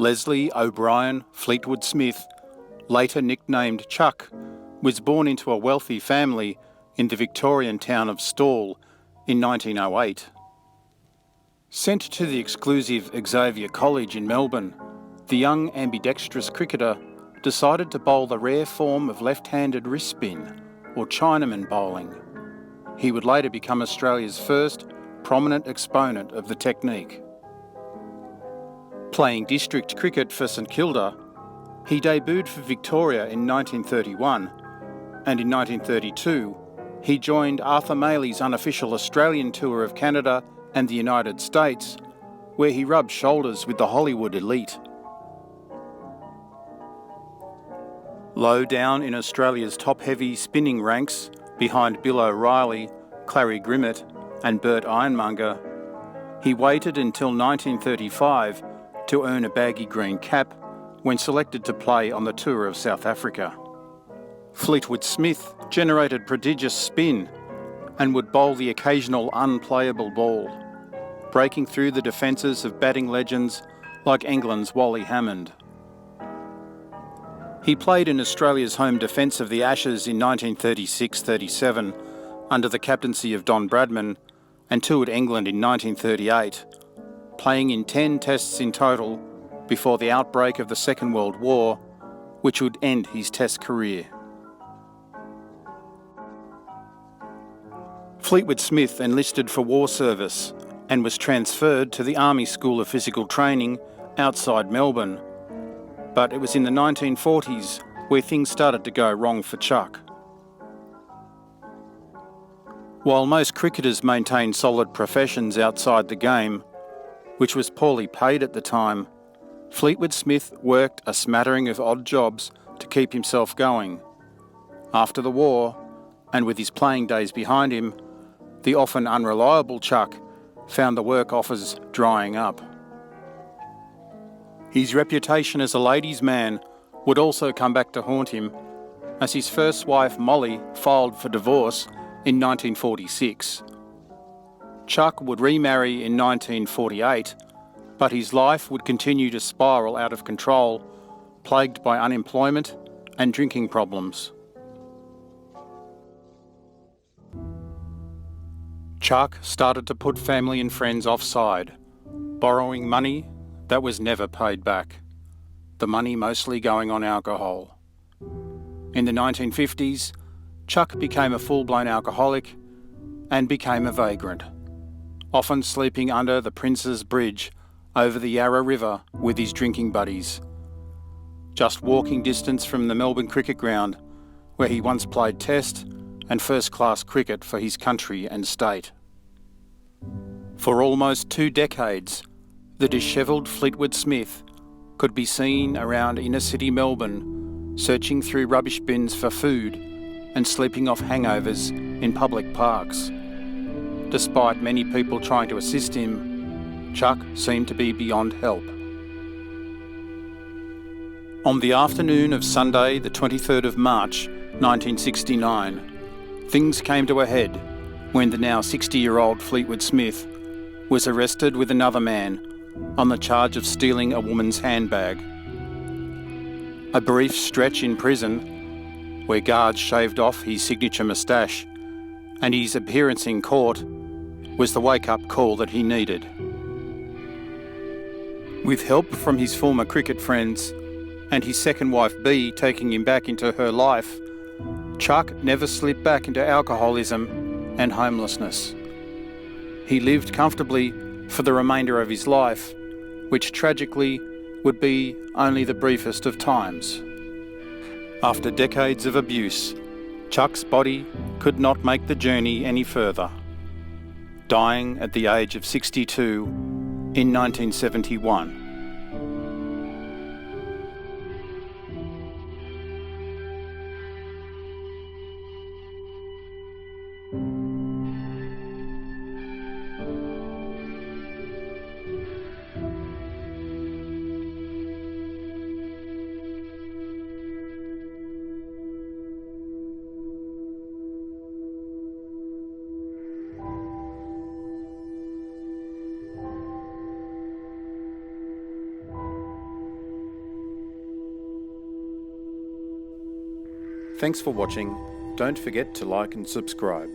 Leslie O'Brien Fleetwood-Smith, later nicknamed Chuck, was born into a wealthy family in the Victorian town of Stawell in 1908. Sent to the exclusive Xavier College in Melbourne, the young ambidextrous cricketer decided to bowl the rare form of left-handed wrist spin, or Chinaman bowling. He would later become Australia's first prominent exponent of the technique. Playing district cricket for St Kilda, he debuted for Victoria in 1931, and in 1932 he joined Arthur Maley's unofficial Australian tour of Canada and the United States, where he rubbed shoulders with the Hollywood elite. Low down in Australia's top-heavy spinning ranks, behind Bill O'Reilly, Clary Grimmett and Bert Ironmonger, he waited until 1935 to earn a baggy green cap when selected to play on the tour of South Africa. Fleetwood-Smith generated prodigious spin and would bowl the occasional unplayable ball, breaking through the defences of batting legends like England's Wally Hammond. He played in Australia's home defence of the Ashes in 1936-37 under the captaincy of Don Bradman, and toured England in 1938, playing in 10 tests in total before the outbreak of the Second World War, which would end his test career. Fleetwood-Smith enlisted for war service and was transferred to the Army School of Physical Training outside Melbourne, but it was in the 1940s where things started to go wrong for Chuck. While most cricketers maintained solid professions outside the game, which was poorly paid at the time, Fleetwood-Smith worked a smattering of odd jobs to keep himself going. After the war, and with his playing days behind him, the often unreliable Chuck found the work offers drying up. His reputation as a ladies' man would also come back to haunt him, as his first wife Molly filed for divorce in 1946. Chuck would remarry in 1948, but his life would continue to spiral out of control, plagued by unemployment and drinking problems. Chuck started to put family and friends offside, borrowing money that was never paid back, the money mostly going on alcohol. In the 1950s, Chuck became a full-blown alcoholic and became a vagrant, often sleeping under the Prince's Bridge over the Yarra River with his drinking buddies, just walking distance from the Melbourne Cricket Ground, where he once played Test and first-class cricket for his country and state. For almost 2 decades, the dishevelled Fleetwood-Smith could be seen around inner-city Melbourne, searching through rubbish bins for food and sleeping off hangovers in public parks. Despite many people trying to assist him, Chuck seemed to be beyond help. On the afternoon of Sunday, the 23rd of March, 1969, things came to a head when the now 60-year-old Fleetwood-Smith was arrested with another man on the charge of stealing a woman's handbag. A brief stretch in prison, where guards shaved off his signature moustache, and his appearance in court was the wake-up call that he needed. With help from his former cricket friends and his second wife Bea taking him back into her life, Chuck never slipped back into alcoholism and homelessness. He lived comfortably for the remainder of his life, which tragically would be only the briefest of times. After decades of abuse, Chuck's body could not make the journey any further, dying at the age of 62 in 1971. Thanks for watching. Don't forget to like and subscribe.